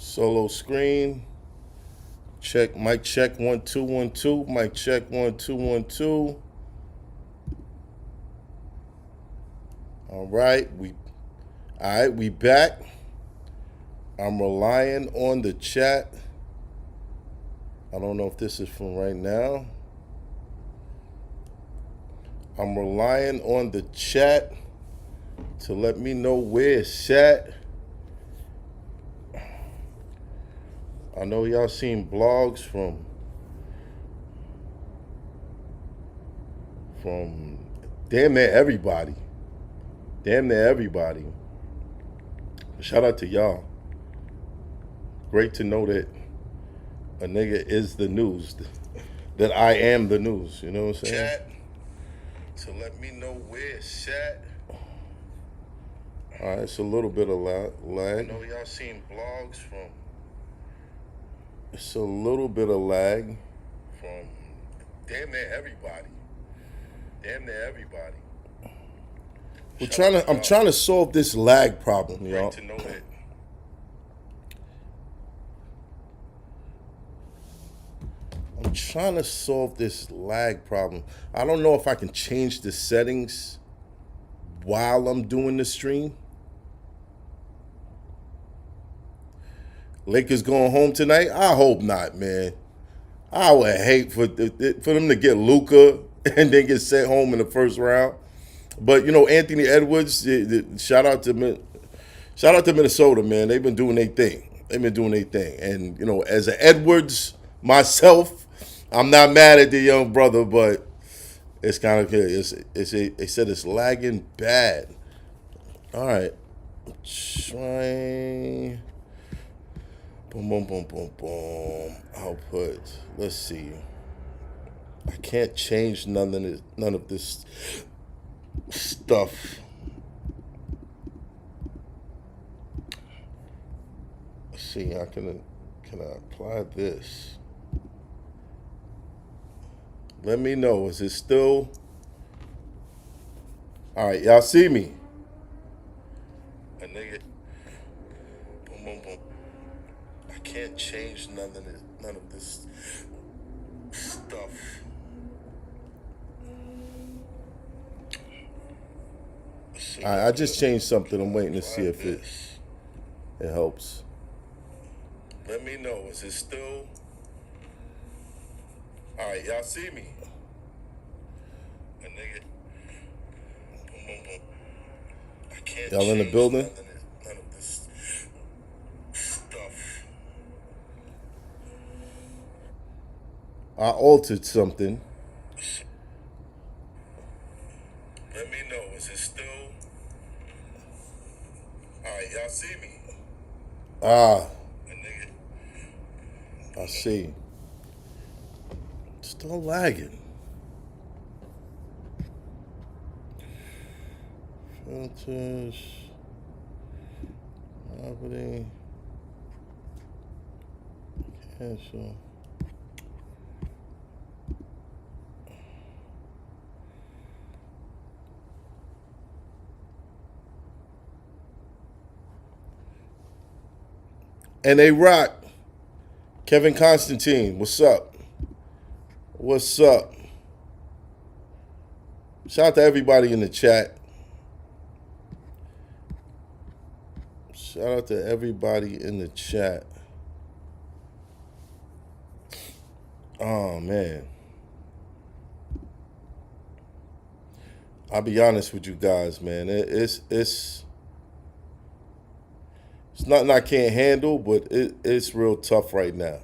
Solo screen. Check, mic check 1 2 1 2. Mic check 1 2 1 2. All right, we back. I'm relying on the chat. I don't know if this is from right now. I'm relying on the chat to let me know where it's at. I know y'all seen blogs from damn near everybody. Damn near everybody. Shout out to y'all. Great to know that a nigga is the news. That I am the news. You know what I'm saying? Chat to let me know where it's at. Alright, it's a little bit of lag. I know y'all seen blogs from. It's a little bit of lag from damn near everybody. Damn near everybody. I'm trying to solve this lag problem, y'all. Great to know that. I'm trying to solve this lag problem. I don't know if I can change the settings while I'm doing the stream. Lakers going home tonight? I hope not, man. I would hate for them to get Luka and then get sent home in the first round. But you know, Anthony Edwards, shout out to Minnesota, man. They've been doing their thing. And you know, as an Edwards myself, I'm not mad at the young brother, but it's kind of good. They said it's lagging bad. All right, trying. Boom, boom, boom, boom, boom. Output. Let's see. I can't change none of this stuff. Let's see. Can I apply this? Let me know. Is it still? All right, y'all see me? A nigga. Boom, boom, boom. I can't change none of this stuff. I just changed something. I'm waiting to see if it helps. Let me know. Is it still? All right, y'all see me? A nigga. Boom, boom, boom. I can't. Y'all in the building? None of this stuff. I altered something. Let me know. Is it still? All right, y'all see me? Ah. I see. Still lagging. Filters. Property. Cancel. And they rock. Kevin Constantine, what's up? What's up? Shout out to everybody in the chat. Shout out to everybody in the chat. Oh, man. I'll be honest with you guys, man. It's nothing I can't handle, but it's real tough right now.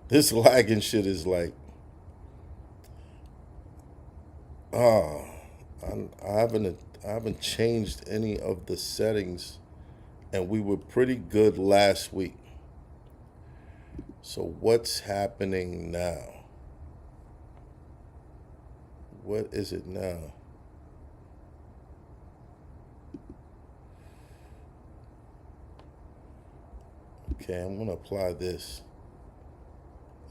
This lagging shit is like, I haven't changed any of the settings, and we were pretty good last week. So what's happening now? What is it now? Okay, I'm gonna apply this.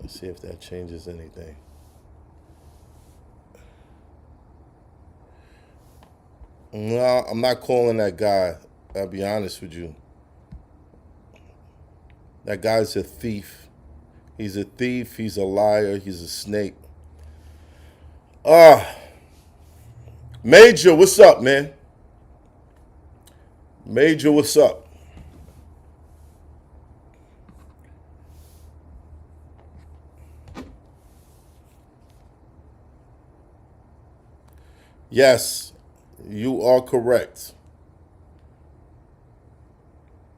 Let's see if that changes anything. No, I'm not calling that guy. I'll be honest with you. That guy's a thief. He's a thief. He's a liar. He's a snake. Ah, Major, what's up, man? Major, what's up? Yes, you are correct.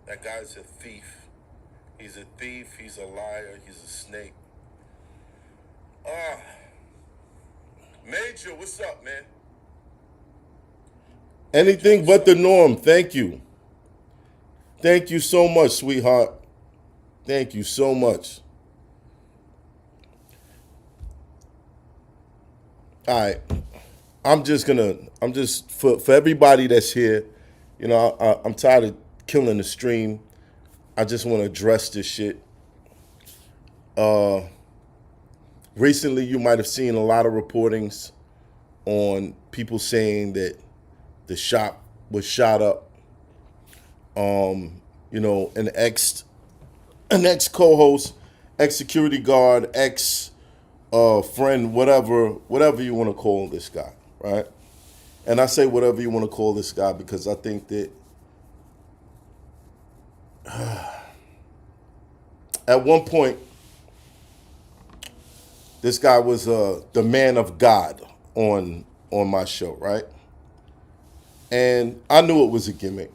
That guy's a thief. He's a thief. He's a liar. He's a snake. Ah, Major, what's up, man? Anything but the norm. Thank you. Thank you so much, sweetheart. Thank you so much. All right. I'm just, for everybody that's here, I'm tired of killing the stream. I just want to address this shit. Recently, you might have seen a lot of reportings on people saying that the shop was shot up. An ex co-host, ex security guard, ex friend, whatever you want to call this guy, right? And I say whatever you want to call this guy because I think that at one point this guy was the man of God on my show, right? And I knew it was a gimmick.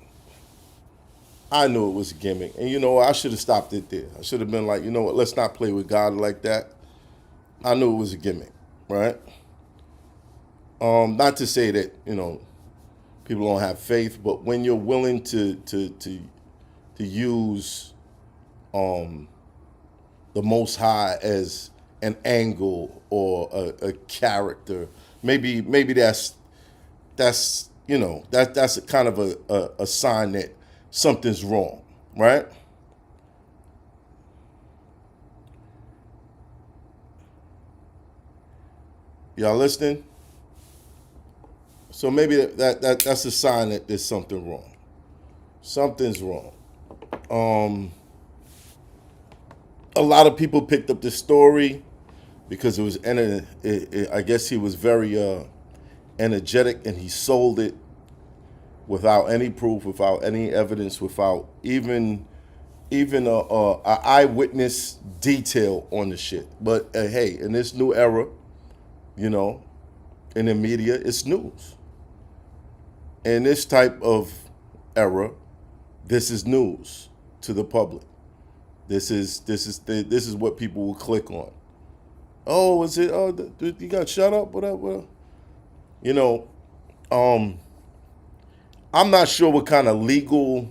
I knew it was a gimmick. And I should have stopped it there. I should have been like, you know what, let's not play with God like that. I knew it was a gimmick, right? Not to say that, people don't have faith, but when you're willing to use the Most High as an angle or a character, maybe that's that's a kind of a sign that something's wrong, right? Y'all listening? So maybe that's a sign that there's something wrong. Something's wrong. A lot of people picked up this story because I guess he was very energetic, and he sold it without any proof, without any evidence, without even a eyewitness detail on the shit. But hey, in this new era, in the media, it's news. In this type of era, this is news to the public. This is what people will click on. Oh, is it? Oh, you got shut up? Whatever. I'm not sure what kind of legal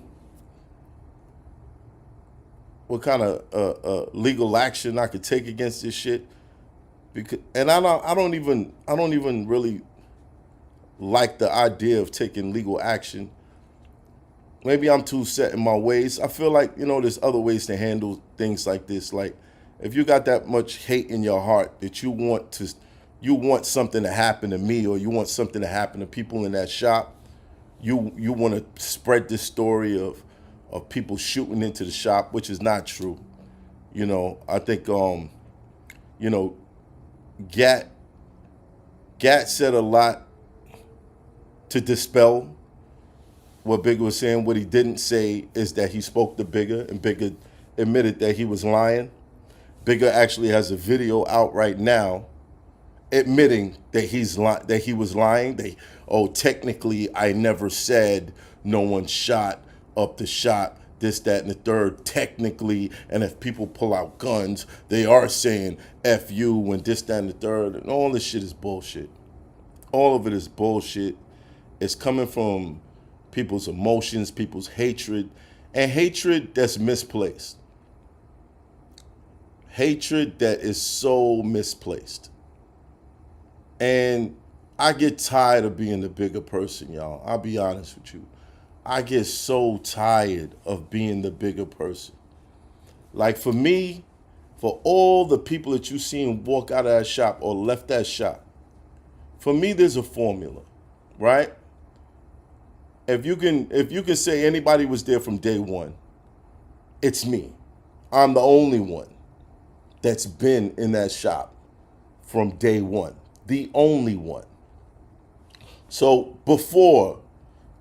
action I could take against this shit. Because, and I don't even really like the idea of taking legal action. Maybe I'm too set in my ways. I feel like, there's other ways to handle things like this. Like, if you got that much hate in your heart that you want something to happen to me, or you want something to happen to people in that shop, you want to spread this story of people shooting into the shop, which is not true. I think Gat said a lot to dispel what Bigger was saying. What he didn't say is that he spoke to Bigger, and Bigger admitted that he was lying. Bigger actually has a video out right now admitting that that he was lying. Technically, I never said no one shot up the shop, this, that, and the third, technically. And if people pull out guns, they are saying F you and this, that, and the third. And all this shit is bullshit. All of it is bullshit. It's coming from people's emotions, people's hatred, and hatred that's misplaced. Hatred that is so misplaced. And I get tired of being the bigger person, y'all. I'll be honest with you. I get so tired of being the bigger person. Like, for me, for all the people that you seen walk out of that shop or left that shop, for me, there's a formula, right? If you can say anybody was there from day one, it's me. I'm the only one that's been in that shop from day one. The only one. So before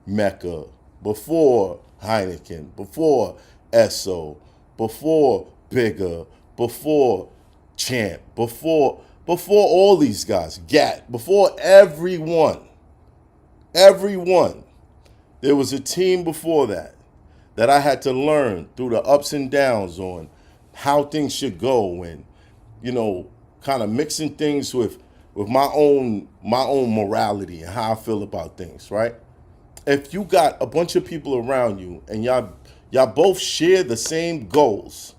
Mecca, before Heineken, before Esso, before Bigger, before Champ, before all these guys, Gat, before everyone, there was a team before that I had to learn through the ups and downs on how things should go, and kind of mixing things with my own morality and how I feel about things, right? If you got a bunch of people around you and y'all both share the same goals,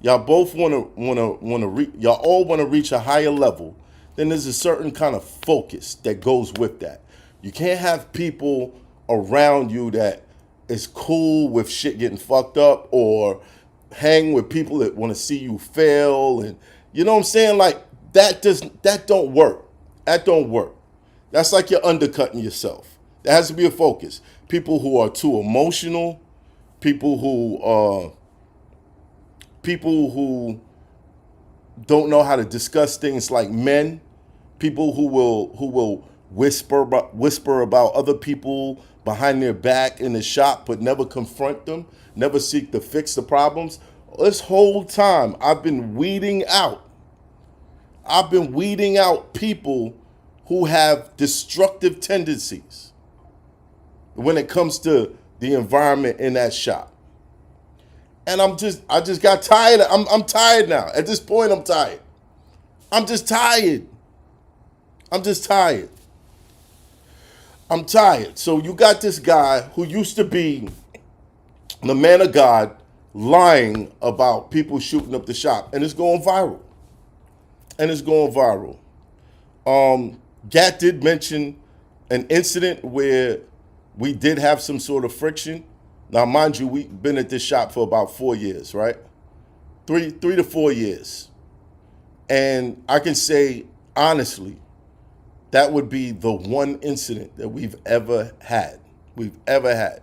y'all both y'all all want to reach a higher level, then there's a certain kind of focus that goes with that. You can't have people around you that is cool with shit getting fucked up, or hang with people that want to see you fail, and you know what I'm saying? Like that don't work. That don't work. That's like you're undercutting yourself. There has to be a focus. People who are too emotional, people who don't know how to discuss things like men, people who will whisper about other people behind their back in the shop, but never confront them, never seek to fix the problems. This whole time I've been weeding out people who have destructive tendencies when it comes to the environment in that shop. And I just got tired. I'm tired now. At this point, I'm tired. I'm just tired. I'm just tired. I'm tired. So you got this guy who used to be the man of God lying about people shooting up the shop, and it's going viral. And it's going viral. Gat did mention an incident where we did have some sort of friction. Now, mind you, we've been at this shop for about 4 years, right? Three to 4 years. And I can say, honestly, that would be the one incident that we've ever had. We've ever had.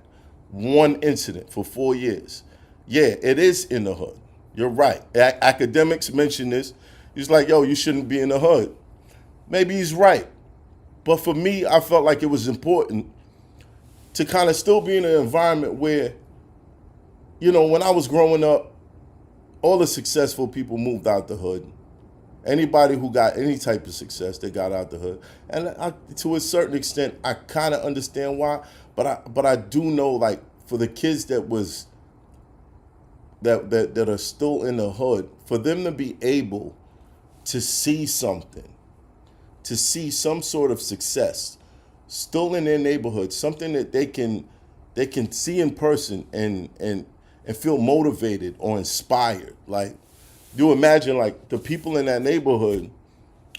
One incident for 4 years. Yeah, it is in the hood. You're right. Academics mention this. He's like, yo, you shouldn't be in the hood. Maybe he's right. But for me, I felt like it was important to kind of still be in an environment where, when I was growing up, all the successful people moved out the hood. Anybody who got any type of success, they got out the hood. And to a certain extent, I kind of understand why. But I do know, like, for the kids that are still in the hood, for them to be able to see something, to see some sort of success still in their neighborhood, something that they can see in person and feel motivated or inspired. Like, you imagine, like, the people in that neighborhood,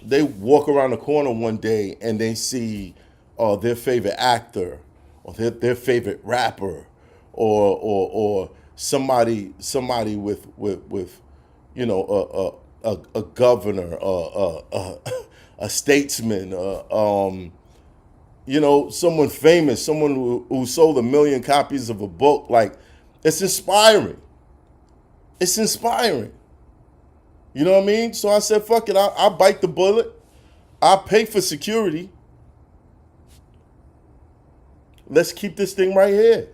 they walk around the corner one day and they see their favorite actor or their favorite rapper or somebody with a governor, a statesman, someone famous, someone who sold 1 million copies of a book. Like, it's inspiring. It's inspiring. You know what I mean? So I said, fuck it, I'll bite the bullet. I'll pay for security. Let's keep this thing right here.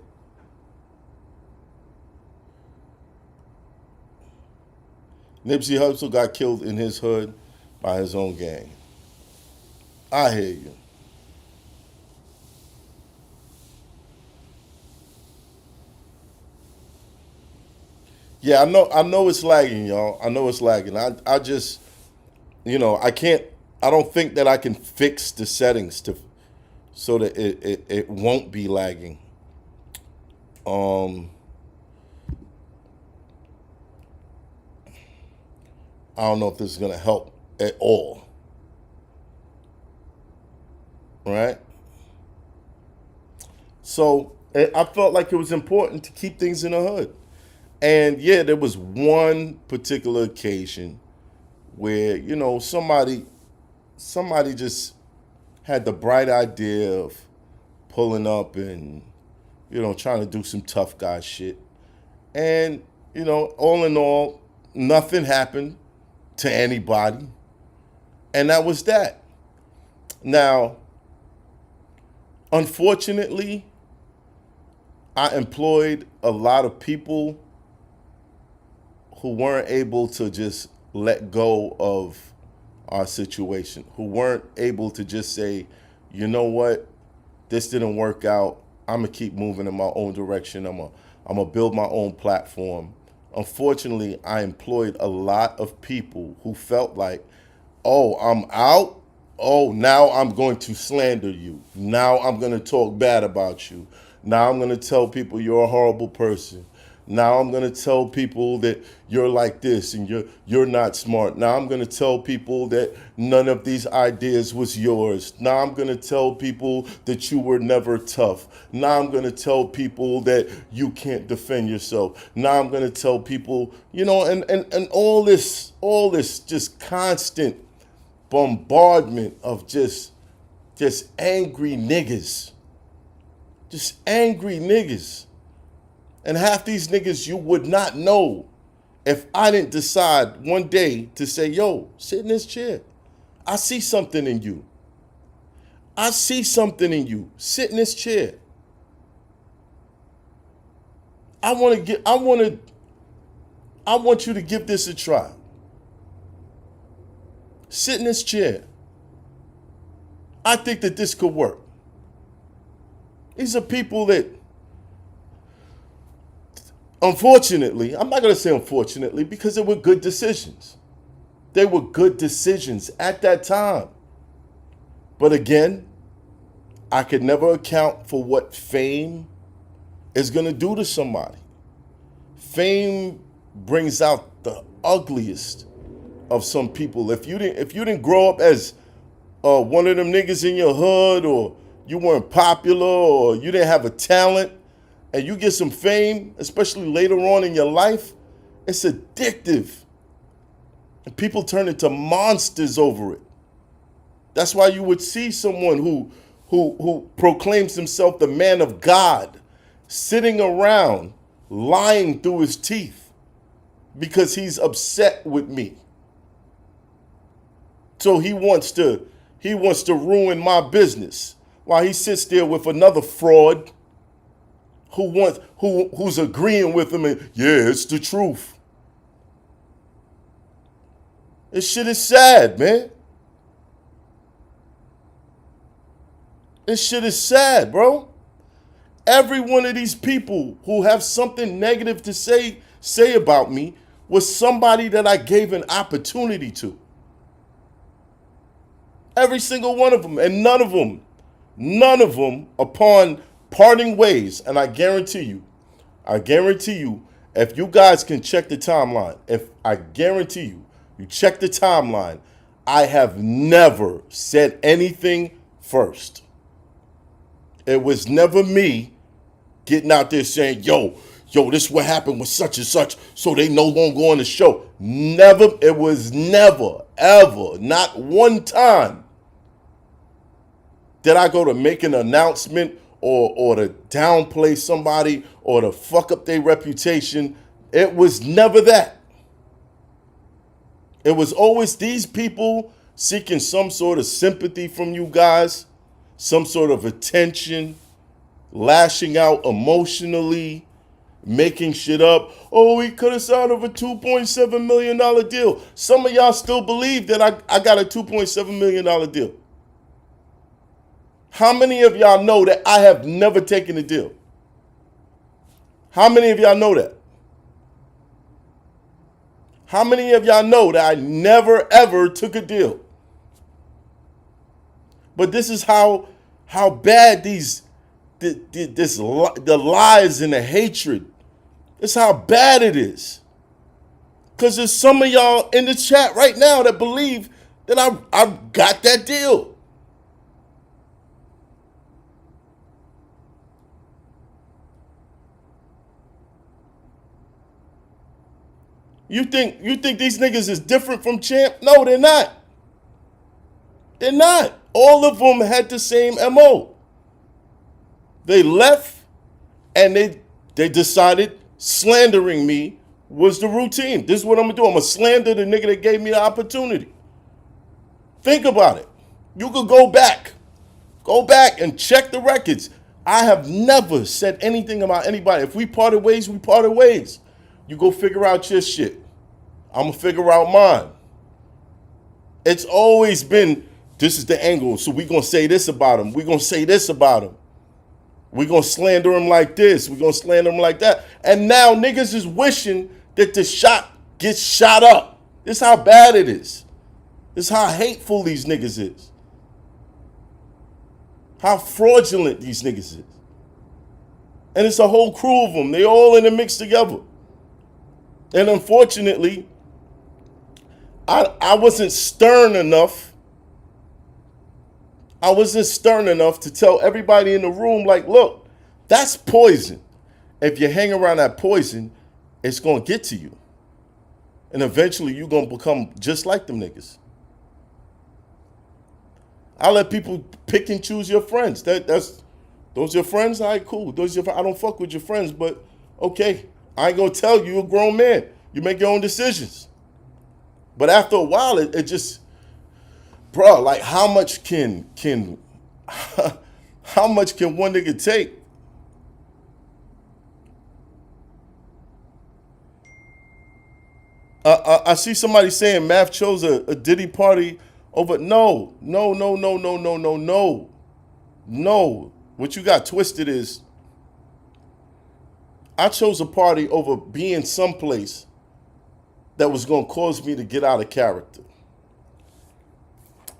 Nipsey Hussle got killed in his hood by his own gang. I hear you. Yeah, I know it's lagging, y'all. I know it's lagging. I just, I don't think that I can fix the settings so that it won't be lagging. I don't know if this is gonna help at all. Right? So I felt like it was important to keep things in the hood. And yeah, there was one particular occasion where, somebody just had the bright idea of pulling up and, trying to do some tough guy shit. And all in all, nothing happened to anybody. And that was that. Now, unfortunately, I employed a lot of people who weren't able to just let go of our situation, who weren't able to just say, you know what, this didn't work out. I'm gonna keep moving in my own direction. I'm gonna build my own platform. Unfortunately, I employed a lot of people who felt like, oh, I'm out. Oh, now I'm going to slander you. Now I'm going to talk bad about you. Now I'm going to tell people you're a horrible person. Now I'm going to tell people that you're like this and you're not smart. Now I'm going to tell people that none of these ideas was yours. Now I'm going to tell people that you were never tough. Now I'm going to tell people that you can't defend yourself. Now I'm going to tell people, and all this just constant bombardment of just angry niggas. Just angry niggas. And half these niggas you would not know if I didn't decide one day to say, yo, sit in this chair. I see something in you. I see something in you. Sit in this chair. I want you to give this a try. Sit in this chair. I think that this could work. These are people that, unfortunately, I'm not going to say unfortunately because they were good decisions. They were good decisions at that time. But again, I could never account for what fame is going to do to somebody. Fame brings out the ugliest of some people. If you didn't grow up as one of them niggas in your hood, or you weren't popular, or you didn't have a talent, and you get some fame, especially later on in your life, it's addictive. And people turn into monsters over it. That's why you would see someone who proclaims himself the man of God sitting around lying through his teeth because he's upset with me. So he wants to ruin my business while he sits there with another fraud who's agreeing with him and, yeah, it's the truth. This shit is sad, man. This shit is sad, bro. Every one of these people who have something negative to say about me was somebody that I gave an opportunity to. Every single one of them. And none of them upon parting ways, and I guarantee you, if you guys can check the timeline, you check the timeline, I have never said anything first. It was never me getting out there saying, yo, this is what happened with such and such, so they no longer on the show. Never, it was never, ever, not one time did I go to make an announcement or to downplay somebody or to fuck up their reputation. It was never that. It was always these people seeking some sort of sympathy from you guys, some sort of attention, lashing out emotionally, making shit up. Oh, we could have signed over a $2.7 million deal. Some of y'all still believe that I got a $2.7 million deal. How many of y'all know that I have never taken a deal? How many of y'all know that? How many of y'all know that I never ever took a deal? But this is how bad the lies and the hatred. It's how bad it is. Because there's some of y'all in the chat right now that believe that I got that deal. You think these niggas is different from Champ? No, they're not. They're not. All of them had the same MO. They left and they decided slandering me was the routine. This is what I'm gonna do. I'm gonna slander the nigga that gave me the opportunity. Think about it. You could go back. Go back and check the records. I have never said anything about anybody. If we parted ways, we parted ways. You go figure out your shit. I'm gonna figure out mine. It's always been, this is the angle, so we gonna say this about him. We gonna say this about him. We gonna slander him like this. We gonna slander him like that. And now niggas is wishing that the shot gets shot up. This is how bad it is. This is how hateful these niggas is. How fraudulent these niggas is. And it's a whole crew of them. They all in the mix together. And unfortunately, I wasn't stern enough. I wasn't stern enough to tell everybody in the room, like, look, that's poison. If you hang around that poison, it's going to get to you. And eventually you're going to become just like them niggas. I let people pick and choose your friends. Those your friends? All right, cool. Those your I don't fuck with your friends, but okay. I ain't going to tell you, you're a grown man. You make your own decisions. But after a while, it just, bro, like how much can how much can one nigga take? I see somebody saying Math chose a Diddy party over. No. What you got twisted is I chose a party over being someplace that was going to cause me to get out of character.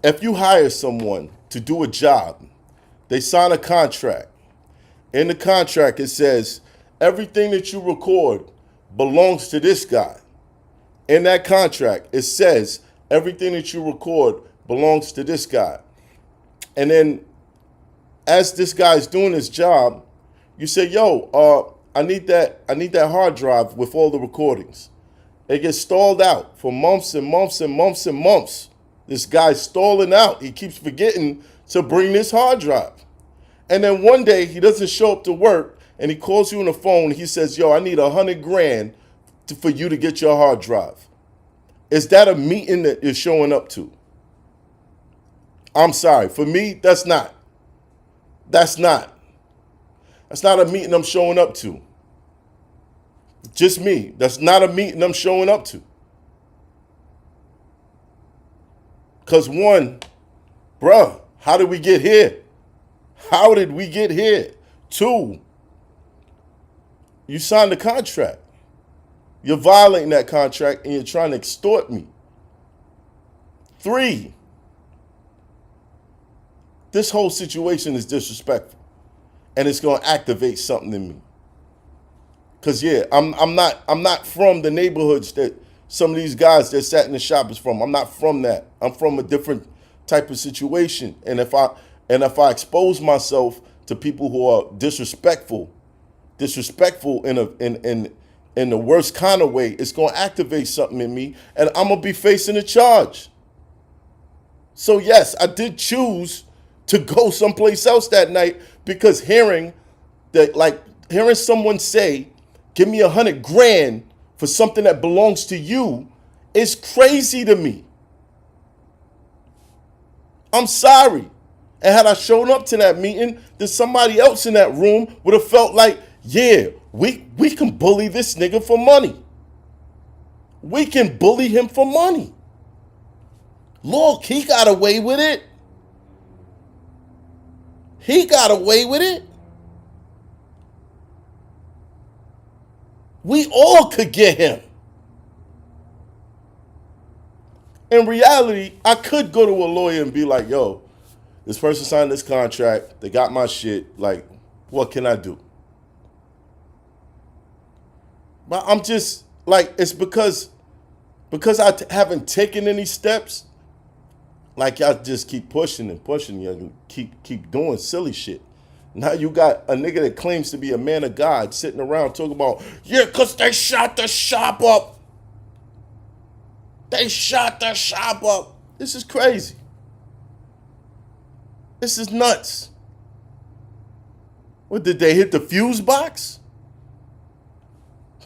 If you hire someone to do a job, they sign a contract. In the contract, it says everything that you record belongs to this guy. In that contract, it says everything that you record belongs to this guy. And then as this guy's doing his job, you say, yo, I need that hard drive with all the recordings. It gets stalled out for months and months and months and months. This guy's stalling out. He keeps forgetting to bring this hard drive. And then one day he doesn't show up to work and he calls you on the phone. He says, yo, I need $100 grand for you to get your hard drive. Is that a meeting that you're showing up to? I'm sorry. For me, that's not. That's not a meeting I'm showing up to. Just me. That's not a meeting I'm showing up to. Because one, bruh, how did we get here? How did we get here? Two, you signed a contract. You're violating that contract and you're trying to extort me. Three, this whole situation is disrespectful. And it's going to activate something in me. Cause yeah, I'm not from the neighborhoods that some of these guys that sat in the shop is from. I'm not from that. I'm from a different type of situation. And if I expose myself to people who are disrespectful in the worst kind of way, it's gonna activate something in me, and I'm gonna be facing a charge. So yes, I did choose to go someplace else that night because hearing someone say, give me $100 grand for something that belongs to you is crazy to me. I'm sorry. And had I shown up to that meeting, then somebody else in that room would have felt like, yeah, we can bully this nigga for money. We can bully him for money. Look, he got away with it. He got away with it. We all could get him. In reality, I could go to a lawyer and be like, yo, this person signed this contract. They got my shit. Like, what can I do? But I'm just like, it's because I haven't taken any steps. Like, y'all just keep pushing and pushing. You keep doing silly shit. Now you got a nigga that claims to be a man of God sitting around talking about, yeah, because they shot the shop up. They shot the shop up. This is crazy. This is nuts. What, did they hit the fuse box?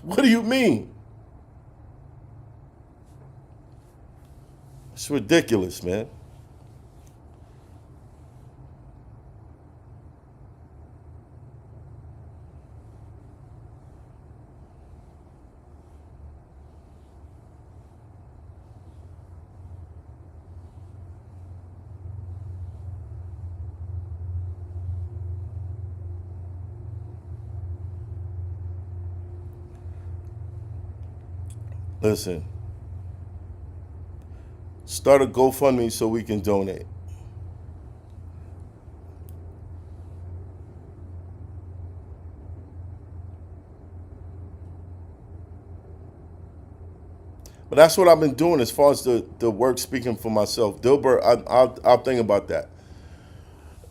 What do you mean? It's ridiculous, man. Listen, start a GoFundMe so we can donate. But that's what I've been doing as far as the work speaking for myself. Dilbert, I'll think about that.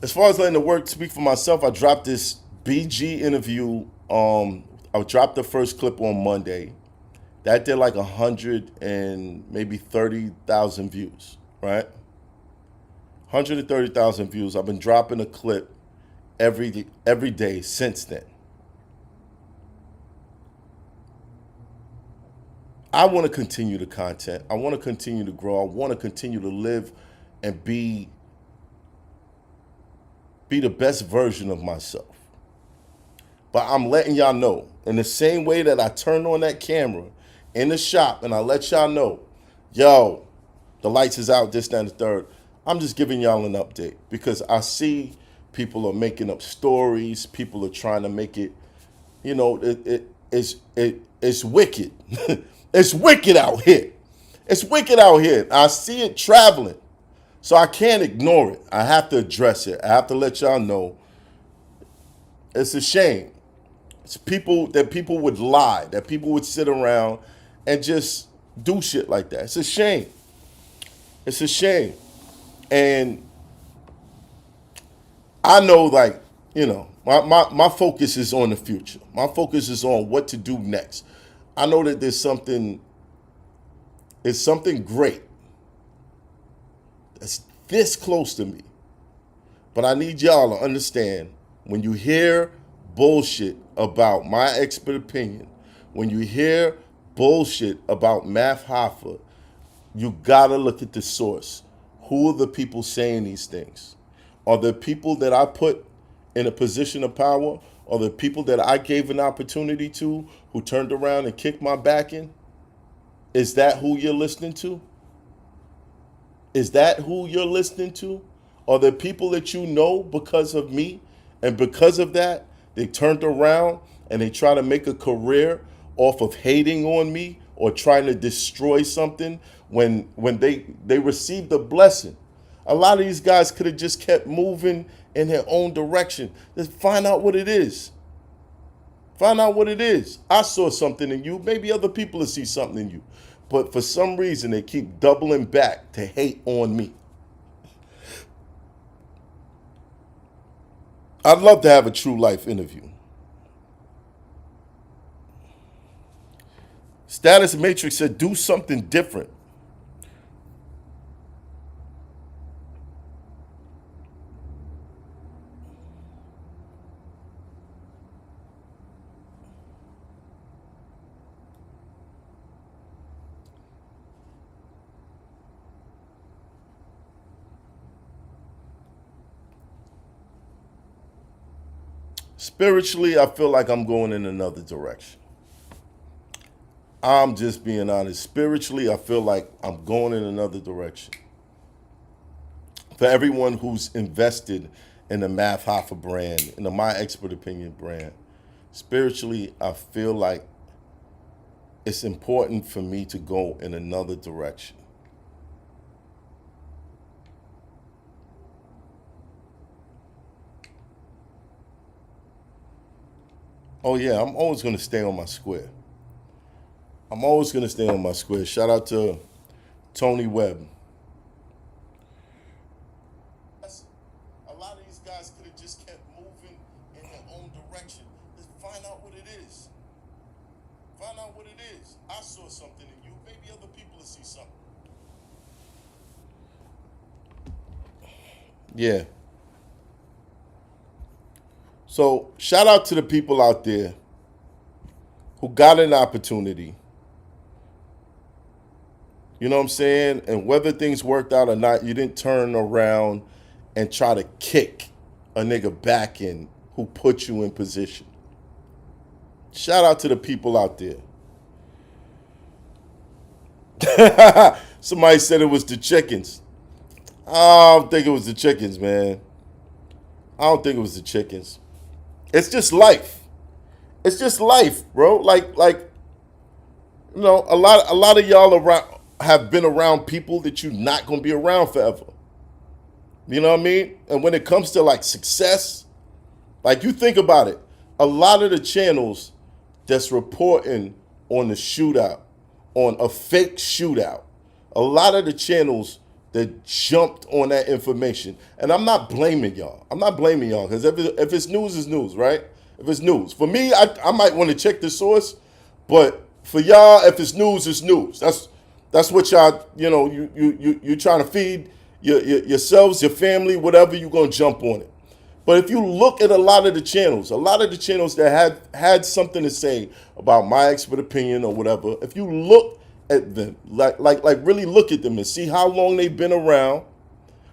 As far as letting the work speak for myself, I dropped this BG interview. I dropped the first clip on Monday. That did like 100 and maybe 30,000 views, right? 130,000 views. I've been dropping a clip every day since then. I want to continue the content. I want to continue to grow. I want to continue to live and be the best version of myself. But I'm letting y'all know, in the same way that I turned on that camera in the shop and I let y'all know, yo, the lights is out, this, that, and the third. I'm just giving y'all an update because I see people are making up stories. People are trying to make it, it's wicked. It's wicked out here. It's wicked out here. I see it traveling. So I can't ignore it. I have to address it. I have to let y'all know it's a shame. It's people would lie, that people would sit around and just do shit like that. It's a shame. It's a shame. And I know, like, my focus is on the future. My focus is on what to do next. I know that it's something great that's this close to me. But I need y'all to understand, when you hear bullshit about my expert opinion, when you hear bullshit about Math Hoffa, you gotta look at the source. Who are the people saying these things? Are the people that I put in a position of power? Are the people that I gave an opportunity to who turned around and kicked my back in? Is that who you're listening to? Is that who you're listening to? Are there people that you know because of me? And because of that, they turned around and they try to make a career off of hating on me or trying to destroy something when they received a blessing. A lot of these guys could have just kept moving in their own direction. Just find out what it is. Find out what it is. I saw something in you. Maybe other people will see something in you. But for some reason, they keep doubling back to hate on me. I'd love to have a true life interview. Status Matrix said, do something different. Spiritually, I feel like I'm going in another direction. I'm just being honest. Spiritually, I feel like I'm going in another direction. For everyone who's invested in the Math Hoffa brand, in the My Expert Opinion brand, spiritually, I feel like it's important for me to go in another direction. Oh yeah, I'm always going to stay on my square. I'm always going to stay on my square. Shout out to Tony Webb. A lot of these guys could have just kept moving in their own direction. Just find out what it is. Find out what it is. I saw something in you. Maybe other people will see something. Yeah. So shout out to the people out there who got an opportunity You know what I'm saying? And whether things worked out or not, you didn't turn around and try to kick a nigga back in who put you in position. Shout out to the people out there. Somebody said it was the chickens. I don't think it was the chickens, man. I don't think it was the chickens. It's just life. It's just life, bro. Like a lot of y'all around have been around people that you're not gonna be around forever. You know what I mean? And when it comes to like success, like you think about it, a lot of the channels that's reporting on the shootout, on a fake shootout, a lot of the channels that jumped on that information, and I'm not blaming y'all. I'm not blaming y'all because if it's news, it's news, right? If it's news, for me, I might want to check the source, but for y'all, if it's news, it's news. That's what y'all, you trying to feed yourselves, your family, whatever, you're gonna jump on it. But if you look at a lot of the channels that had something to say about my expert opinion or whatever, if you look at them, like really look at them and see how long they've been around,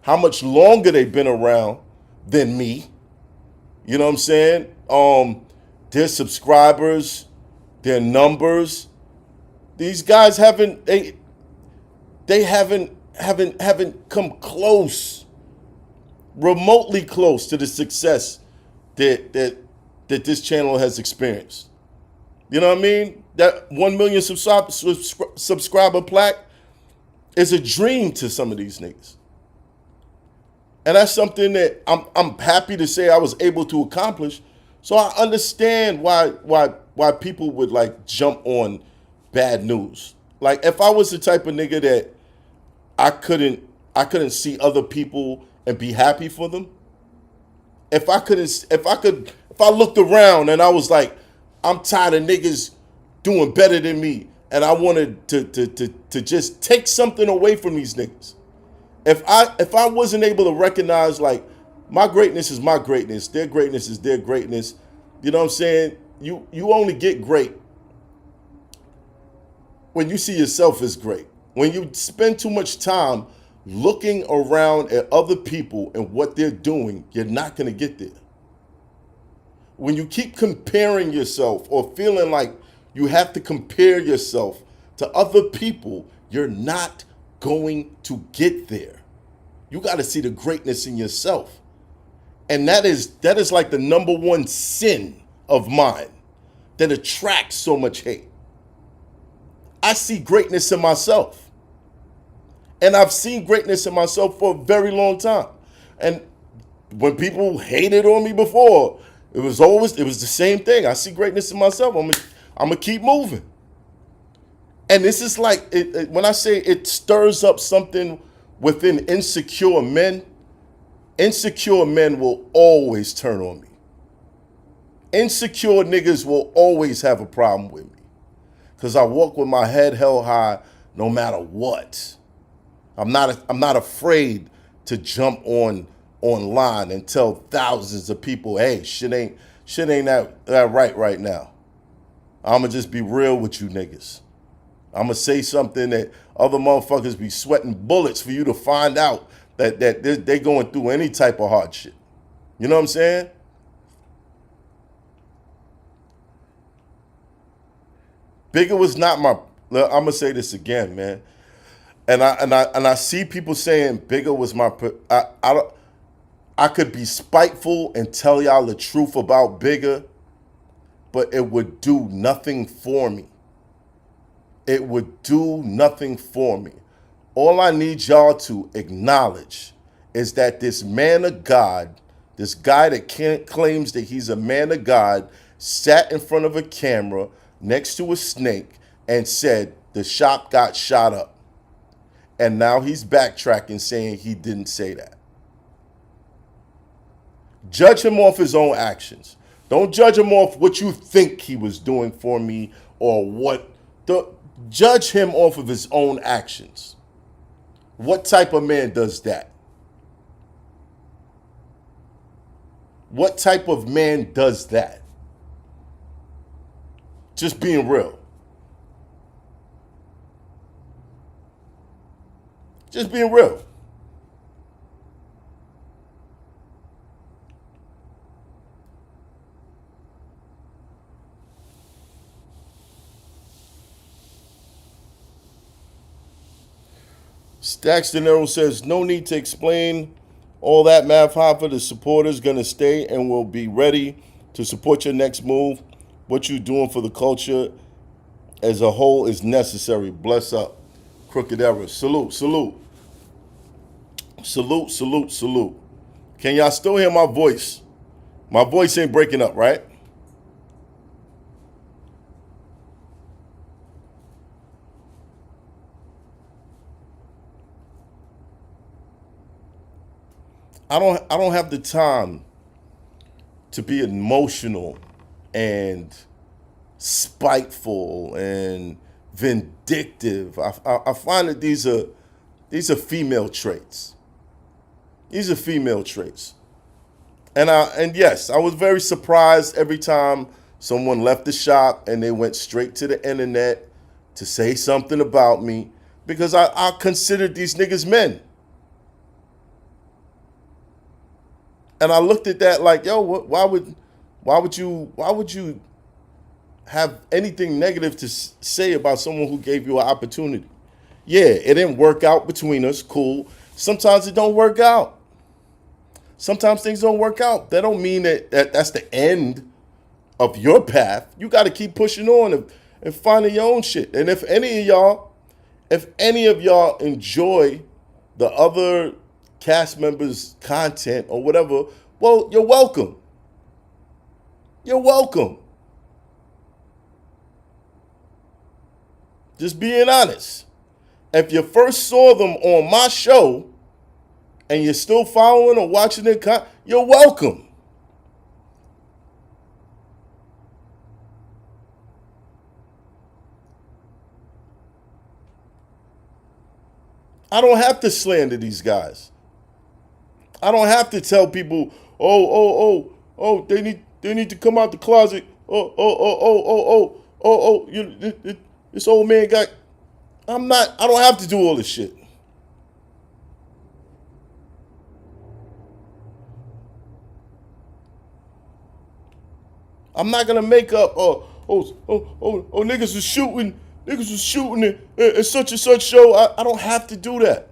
how much longer they've been around than me. You know what I'm saying? Their subscribers, their numbers. These guys haven't come close, remotely close to the success that this channel has experienced. You know what I mean? That 1 million subscriber plaque is a dream to some of these niggas. And that's something that I'm happy to say I was able to accomplish. So I understand why people would like jump on bad news. Like if I was the type of nigga that I couldn't see other people and be happy for them. If I looked around and I was like, I'm tired of niggas doing better than me, and I wanted to just take something away from these niggas. If I wasn't able to recognize like my greatness is my greatness, their greatness is their greatness, you know what I'm saying? You only get great when you see yourself as great. When you spend too much time looking around at other people and what they're doing, you're not going to get there. When you keep comparing yourself or feeling like you have to compare yourself to other people, you're not going to get there. You got to see the greatness in yourself. And that is like the number one sin of mine that attracts so much hate. I see greatness in myself. And I've seen greatness in myself for a very long time. And when people hated on me before, it was the same thing. I see greatness in myself. I'm gonna keep moving. And this is like, when I say it stirs up something within insecure men will always turn on me. Insecure niggas will always have a problem with me. Because I walk with my head held high no matter what. I'm not afraid to jump online and tell thousands of people, hey, shit ain't that right now. I'ma just be real with you niggas. I'ma say something that other motherfuckers be sweating bullets for you to find out that they going through any type of hardship. You know what I'm saying? Bigger was not my. I'm gonna say this again, man. And I see people saying Bigger was my. I could be spiteful and tell y'all the truth about Bigger, but it would do nothing for me. It would do nothing for me. All I need y'all to acknowledge is that this man of God, this guy that claims that he's a man of God, sat in front of a camera next to a snake and said the shop got shot up. And now he's backtracking saying he didn't say that. Judge him off his own actions. Don't judge him off what you think he was doing for me or what. Judge him off of his own actions. What type of man does that? What type of man does that? Just being real. Just being real. Stacks De Niro says, no need to explain all that, Math Hoffa. The supporters going to stay and will be ready to support your next move. What you doing for the culture as a whole is necessary. Bless up. Crooked Era. Salute, salute. Salute, salute, salute. Can y'all still hear my voice? My voice ain't breaking up, right? I don't have the time to be emotional and spiteful and vindictive. I find that these are female traits. These are female traits. And yes, I was very surprised every time someone left the shop and they went straight to the internet to say something about me because I considered these niggas men. And I looked at that like, yo, why would you have anything negative to say about someone who gave you an opportunity? Yeah, it didn't work out between us. Cool. Sometimes it don't work out. Sometimes things don't work out. That don't mean that's the end of your path. You got to keep pushing on and finding your own shit. And if any of y'all enjoy the other cast members' content or whatever, well, you're welcome. You're welcome. Just being honest. If you first saw them on my show and you're still following or watching their content, you're welcome. I don't have to slander these guys. I don't have to tell people, they need to come out the closet. This old man got. I don't have to do all this shit. I'm not gonna make up. Niggas was shooting at such and such show. I don't have to do that.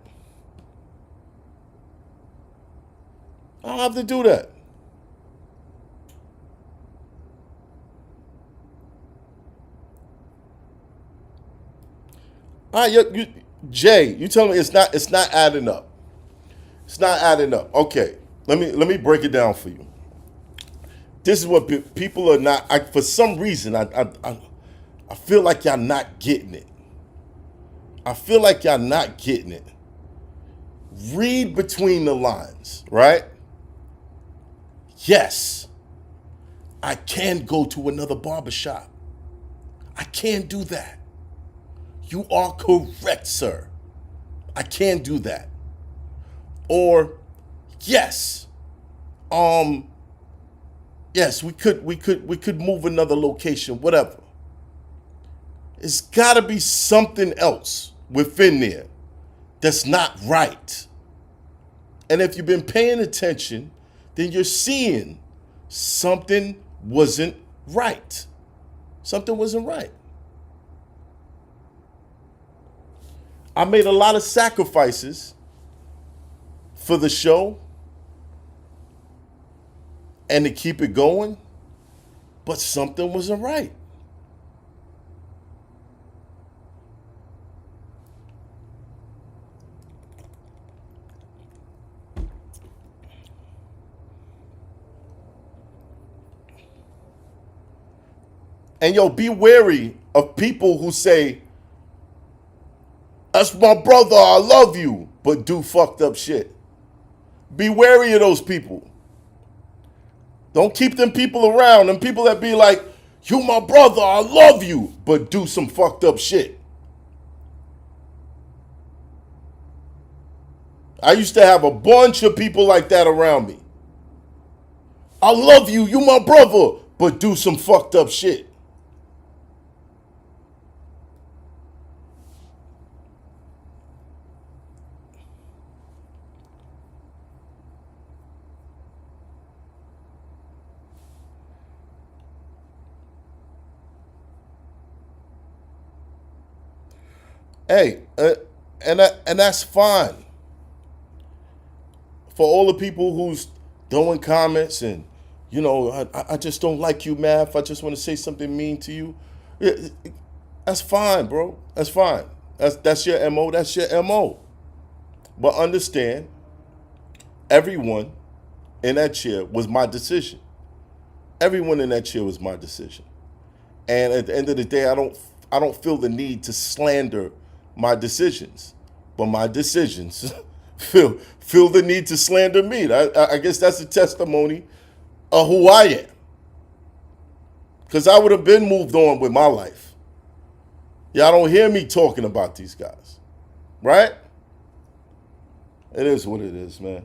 I don't have to do that. All right, Jay, you tell me it's not adding up. It's not adding up. Okay, let me break it down for you. This is what people are not. For some reason, I feel like y'all not getting it. I feel like y'all not getting it. Read between the lines, right? Yes, I can go to another barbershop. I can do that. You are correct, sir. I can do that. Or yes, yes, we could move another location, whatever. It's got to be something else within there that's not right. And if you've been paying attention, then you're seeing something wasn't right. Something wasn't right. I made a lot of sacrifices for the show and to keep it going, but something wasn't right. And yo, be wary of people who say, that's my brother, I love you, but do fucked up shit. Be wary of those people. Don't keep them people around. Them people that be like, you my brother, I love you, but do some fucked up shit. I used to have a bunch of people like that around me. I love you, you my brother, but do some fucked up shit. Hey, and that's fine for all the people who's throwing comments and, I just don't like you, Math. I just want to say something mean to you. Yeah, that's fine, bro. That's fine. That's your MO. That's your MO. But understand, everyone in that chair was my decision. Everyone in that chair was my decision. And at the end of the day, I don't feel the need to slander my decisions. But my decisions feel the need to slander me. I guess that's a testimony of who I am. Because I would have been moved on with my life. Y'all don't hear me talking about these guys. Right? It is what it is, man.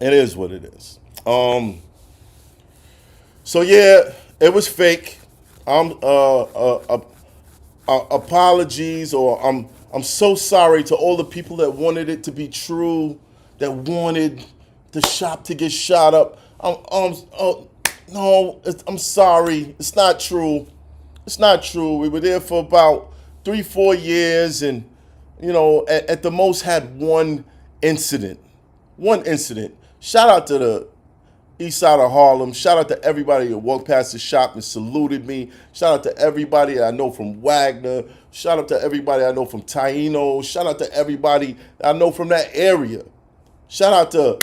It is what it is. So yeah, it was fake. Apologies, or I'm so sorry to all the people that wanted it to be true, that wanted the shop to get shot up. No, I'm sorry. It's not true. It's not true. We were there for about 3-4 years, and at the most had one incident. One incident. Shout out to the east side of Harlem. Shout out to everybody that walked past the shop and saluted me. Shout out to everybody I know from Wagner. Shout out to everybody I know from Taino. Shout out to everybody I know from that area. Shout out to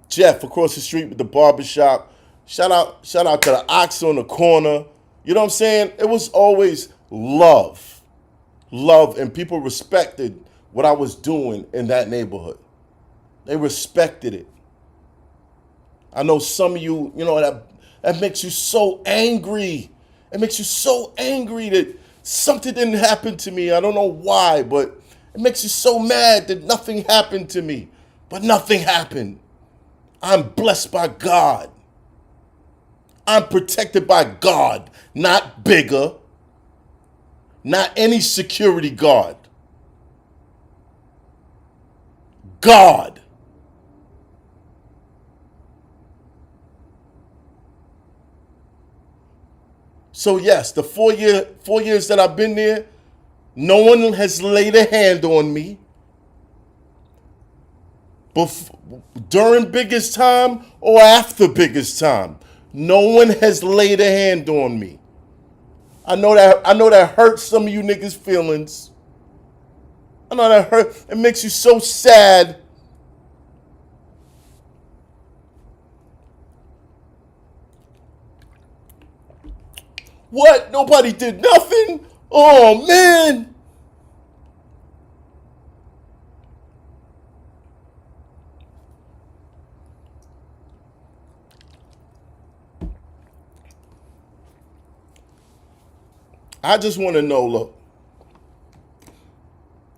Jeff across the street with the barbershop. Shout out to the ox on the corner. You know what I'm saying? It was always love. Love, and people respected what I was doing in that neighborhood. They respected it. I know some of you, that makes you so angry. It makes you so angry that something didn't happen to me. I don't know why, but it makes you so mad that nothing happened to me. But nothing happened. I'm blessed by God. I'm protected by God, not bigger, not any security guard. God. So yes, the 4 years that I've been there, no one has laid a hand on me. During biggest time or after biggest time, no one has laid a hand on me. I know that hurts some of you niggas' feelings. I know that hurt. It makes you so sad. What? Nobody did nothing? Oh, man. I just want to know, look,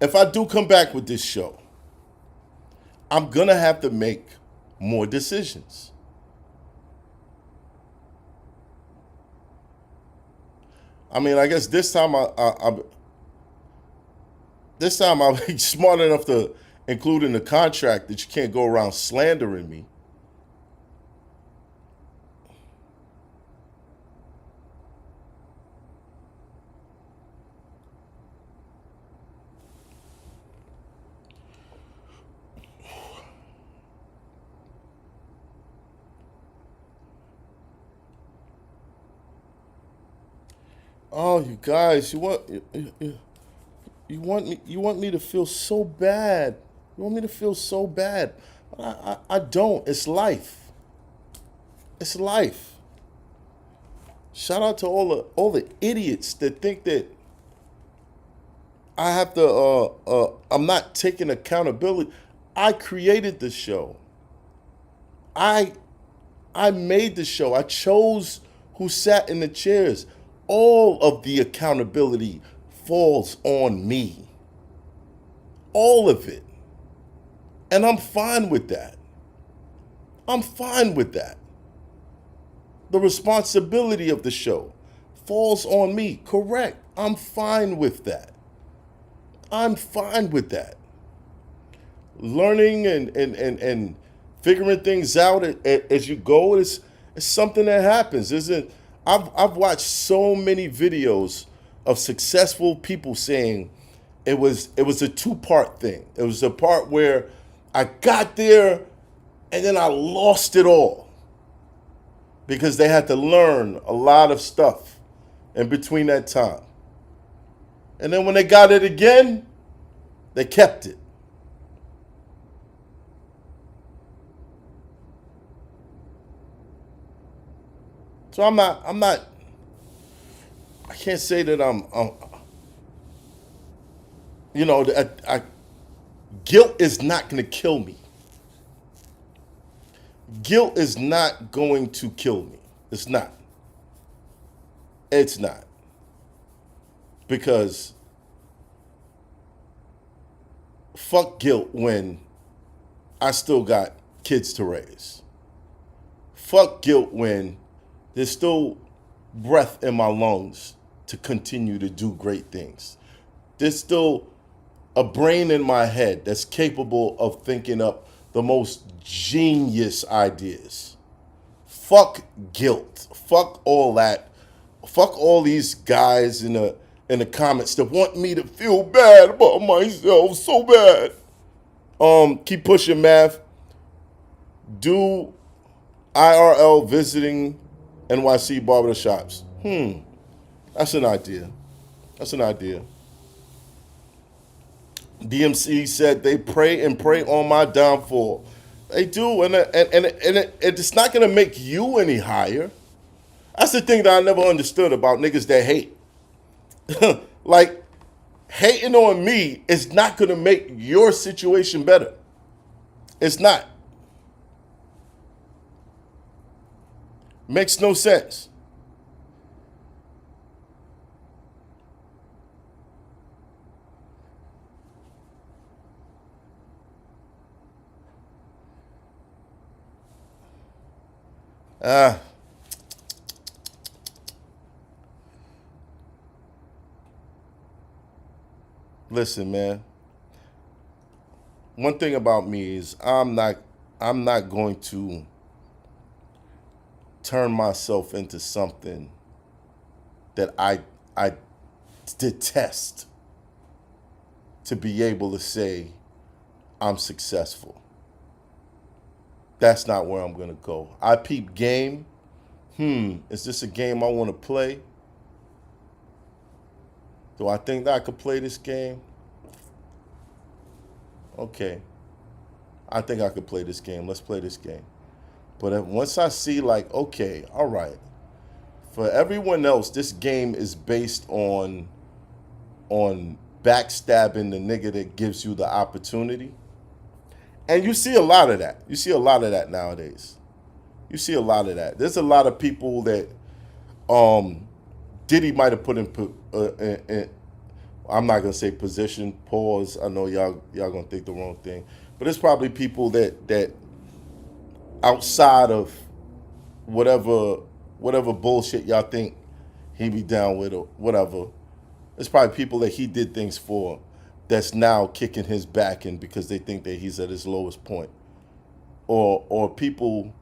if I do come back with this show, I'm going to have to make more decisions. I mean, I guess this time I'll be smart enough to include in the contract that you can't go around slandering me. Oh, you guys, you want me to feel so bad. You want me to feel so bad. I don't. It's life. It's life. Shout out to all the idiots that think that I have to I'm not taking accountability. I created the show. I made the show. I chose who sat in the chairs. All of the accountability falls on me. All of it. And I'm fine with that. I'm fine with that. The responsibility of the show falls on me. Correct. I'm fine with that. I'm fine with that. Learning and figuring things out as you go is something that happens, isn't? I've watched so many videos of successful people saying it was a two-part thing. It was a part where I got there and then I lost it all because they had to learn a lot of stuff in between that time. And then when they got it again, they kept it. So I can't say that guilt is not going to kill me. Guilt is not going to kill me. It's not. It's not. Because fuck guilt when I still got kids to raise. Fuck guilt when there's still breath in my lungs to continue to do great things. There's still a brain in my head that's capable of thinking up the most genius ideas. Fuck guilt. Fuck all that. Fuck all these guys in the comments that want me to feel bad about myself so bad. Keep pushing, Math. Do IRL visiting NYC barbershops. That's an idea. That's an idea. DMC said they pray and pray on my downfall. They do, and it's not gonna make you any higher. That's the thing that I never understood about niggas that hate. Like, hating on me is not gonna make your situation better. It's not. Makes no sense. Listen, man. One thing about me is I'm not going to turn myself into something that I detest to be able to say I'm successful. That's not where I'm going to go. I peep game. Is this a game I want to play? Do I think that I could play this game? Okay. I think I could play this game. Let's play this game. But once I see, like, okay, all right. For everyone else, this game is based on backstabbing the nigga that gives you the opportunity. And you see a lot of that. You see a lot of that nowadays. You see a lot of that. There's a lot of people that Diddy might have put in I'm not gonna say position, pause. I know y'all gonna think the wrong thing. But it's probably people that outside of whatever bullshit y'all think he be down with or whatever. It's probably people that he did things for that's now kicking his back in because they think that he's at his lowest point. Or people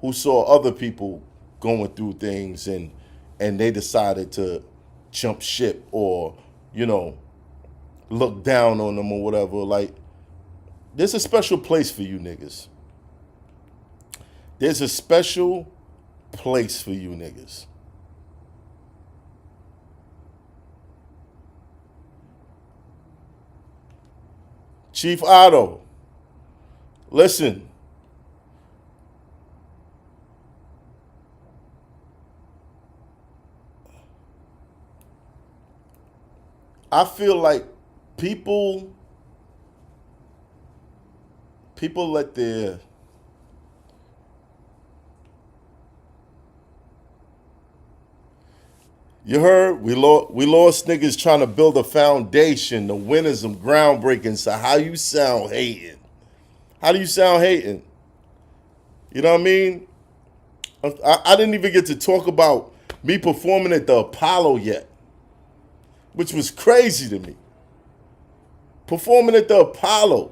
who saw other people going through things and they decided to jump ship or, look down on them or whatever. Like, there's a special place for you niggas. There's a special place for you niggas. Chief Otto, listen. I feel like people let their You heard? We lost niggas trying to build a foundation, the winners of groundbreaking. So how you sound hating? How do you sound hating? You know what I mean? I didn't even get to talk about me performing at the Apollo yet, which was crazy to me. Performing at the Apollo.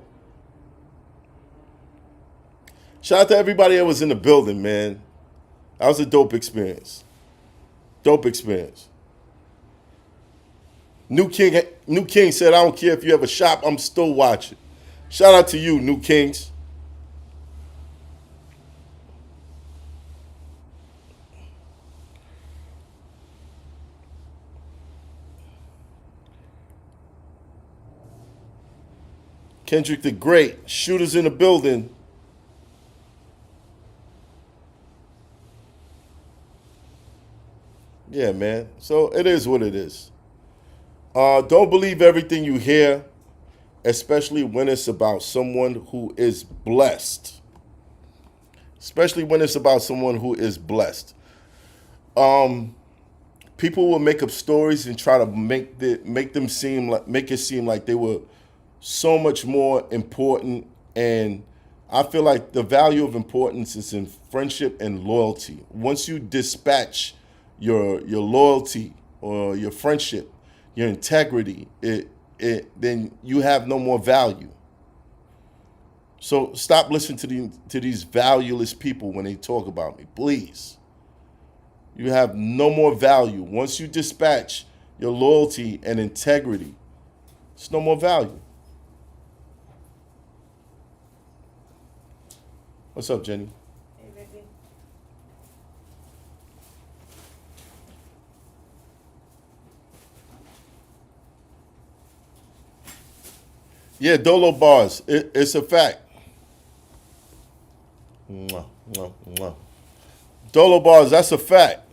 Shout out to everybody that was in the building, man. That was a dope experience. Dope experience. New King said, I don't care if you have a shop, I'm still watching. Shout out to you, New Kings. Kendrick the Great, shooters in the building. Yeah, man. So it is what it is. Don't believe everything you hear, especially when it's about someone who is blessed. Especially when it's about someone who is blessed. People will make up stories and try to make it seem like they were so much more important. And I feel like the value of importance is in friendship and loyalty. Once you dispatch your loyalty or your friendship, your integrity, then you have no more value. So stop listening to these valueless people when they talk about me, please. You have no more value. Once you dispatch your loyalty and integrity, it's no more value. What's up, Jenny? Hey, baby. Yeah, Dolo bars. It's a fact. Mwah, mwah, mwah. Dolo bars, that's a fact.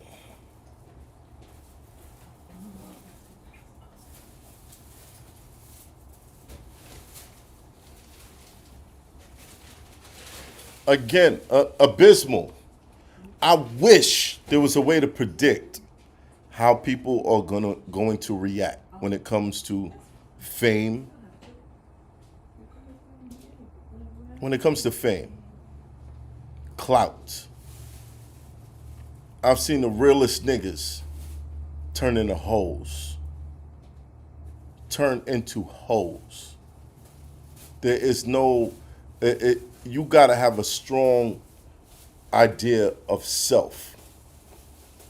Again, abysmal. I wish there was a way to predict how people are going to react when it comes to fame. When it comes to fame, clout. I've seen the realest niggas turn into hoes. Turn into hoes. There is no. You gotta have a strong idea of self.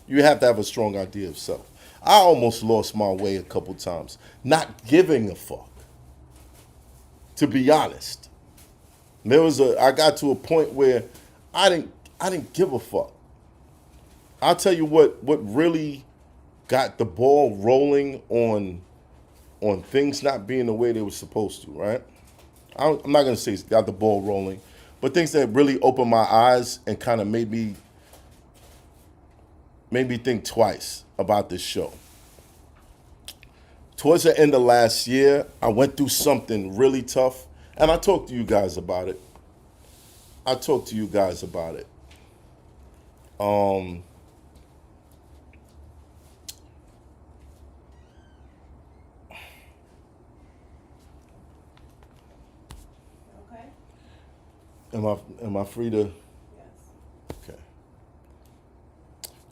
You have to have a strong idea of self. I almost lost my way a couple times, not giving a fuck. To be honest, I got to a point where I didn't give a fuck. I'll tell you what really got the ball rolling on things not being the way they were supposed to, right? I'm not gonna say it's got the ball rolling, but things that really opened my eyes and kind of made me think twice about this show. Towards the end of last year, I went through something really tough, and I talked to you guys about it. Okay? Am I free to? Yes. Okay.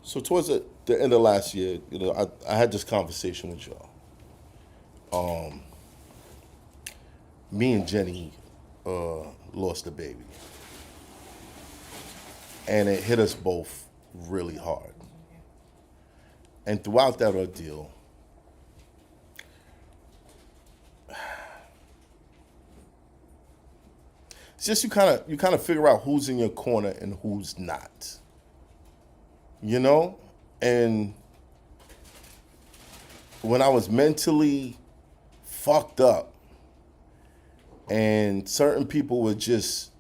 So towards the end of last year, I had this conversation with y'all. Me and Jenny lost a baby, and it hit us both really hard. And throughout that ordeal, it's just you kind of figure out who's in your corner and who's not. You know? And when I was mentally fucked up and certain people were just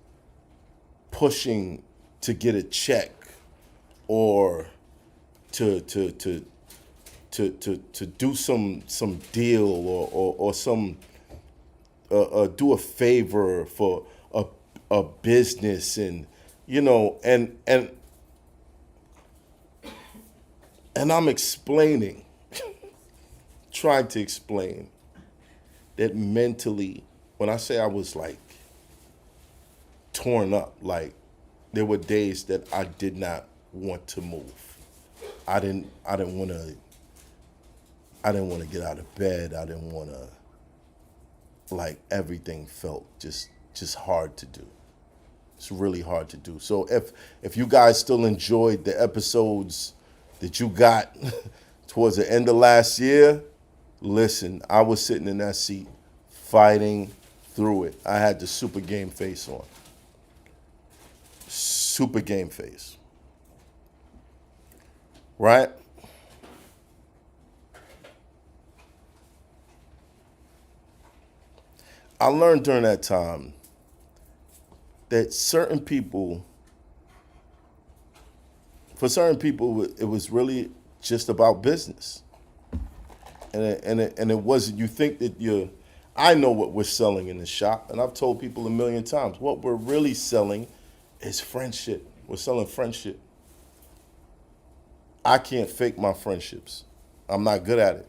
pushing to get a check or to do some deal or some do a favor for a business, and and I'm explaining, trying to explain that mentally, when I say I was like torn up, like there were days that I did not want to move. I didn't want to get out of bed. I didn't want to, like, everything felt just hard to do. It's really hard to do. So if you guys still enjoyed the episodes that you got towards the end of last year, Listen, I was sitting in that seat fighting through it. I had the super game face on. Super game face. Right? I learned during that time that for certain people, it was really just about business. And it wasn't, you think that I know what we're selling in the shop, and I've told people a million times, what we're really selling is friendship. We're selling friendship. I can't fake my friendships. I'm not good at it.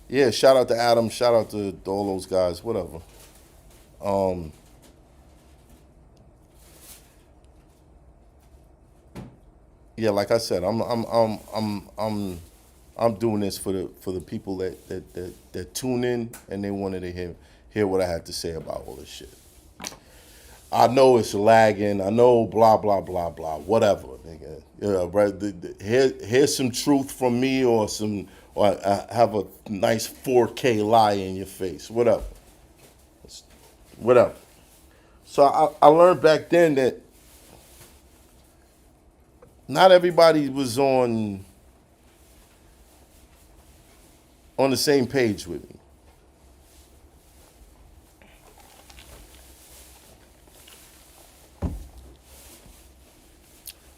Yeah, shout out to Adam, shout out to all those guys, whatever. Um, yeah, like I said, I'm doing this for the people that tune in and they wanted to hear what I had to say about all this shit. I know it's lagging. I know blah blah blah blah whatever, nigga. Yeah, right. Here's some truth from me, or have a nice 4K lie in your face, whatever, whatever. So I learned back then that not everybody was on the same page with me.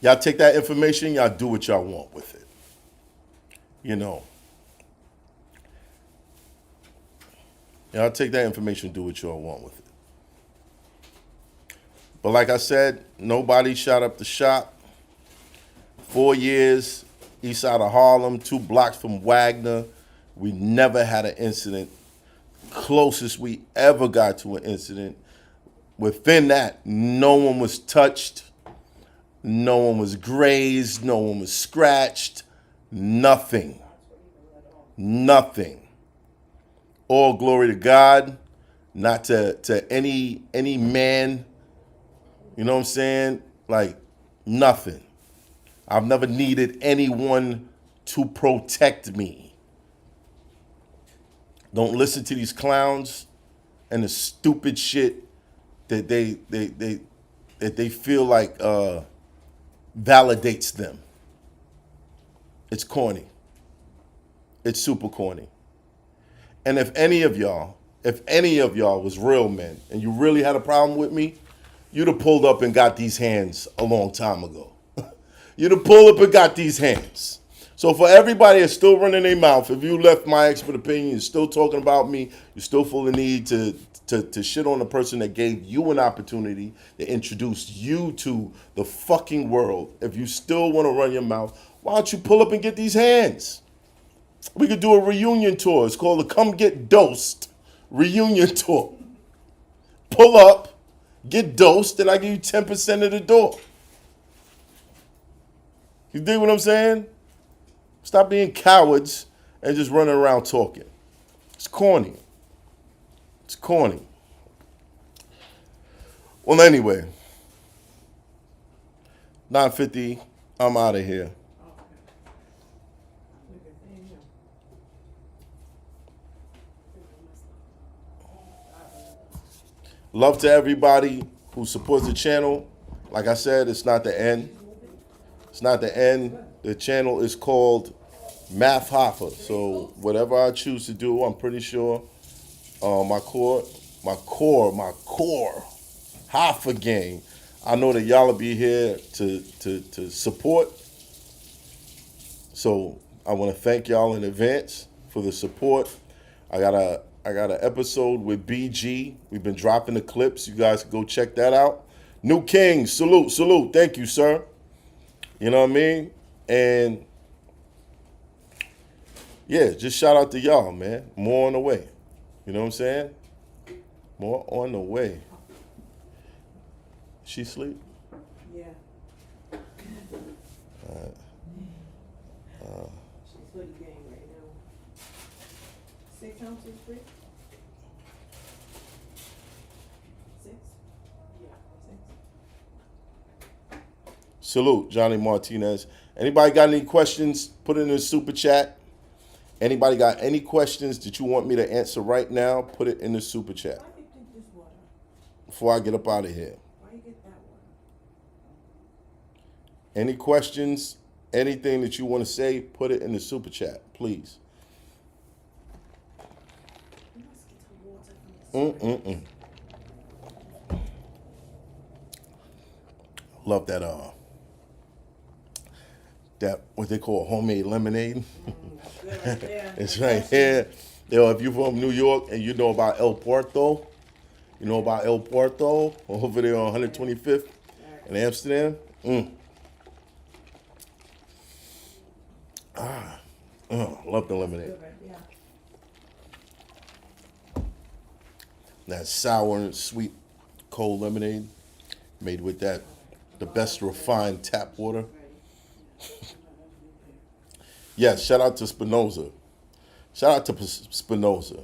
Y'all take that information, y'all do what y'all want with it. You know, y'all take that information, do what y'all want with it. But like I said, nobody shot up the shop. 4 years, east side of Harlem, 2 blocks from Wagner. We never had an incident. Closest we ever got to an incident. Within that, no one was touched. No one was grazed. No one was scratched. Nothing. Nothing. All glory to God, not to any man. You know what I'm saying? Like, nothing. I've never needed anyone to protect me. Don't listen to these clowns and the stupid shit that they feel like validates them. It's corny. It's super corny. And if any of y'all was real men and you really had a problem with me, you'd have pulled up and got these hands a long time ago. You'd have pulled up and got these hands. So for everybody that's still running their mouth, if you left my expert opinion, you're still talking about me, you're still full of need to shit on the person that gave you an opportunity to introduce you to the fucking world. If you still want to run your mouth, why don't you pull up and get these hands? We could do a reunion tour. It's called the Come Get Dosed Reunion Tour. Pull up, get dosed, and I give you 10% of the door. You dig what I'm saying? Stop being cowards and just running around talking. It's corny. It's corny. Well, anyway, 9:50, I'm out of here. Love to everybody who supports the channel. Like I said, it's not the end. It's not the end. The channel is called Math Hoffa. So whatever I choose to do, I'm pretty sure my core Hoffa gang. I know that y'all will be here to support. So I want to thank y'all in advance for the support. I got an episode with BG. We've been dropping the clips. You guys can go check that out. New King, salute. Thank you, sir. You know what I mean? And yeah, just shout out to y'all, man. More on the way. You know what I'm saying? More on the way. She sleep? Yeah. She's for the game right now. 6 ounces free? 6? Yeah, 6. Salute, Johnny Martinez. Anybody got any questions? Put it in the super chat. Anybody got any questions that you want me to answer right now? Put it in the super chat Why you drink this water? before I get up out of here. Why you get that water? Any questions? Anything that you want to say? Put it in the super chat, please. You must get some water from this. Love that what they call homemade lemonade. Good right there. It's right here. Yo, if you're from New York and you know about El Porto, you know about El Porto over there on 125th in Amsterdam. Love the lemonade. Good right there. That sour and sweet cold lemonade made with that the best refined tap water. Yes, shout out to Spinoza. Shout out to Spinoza.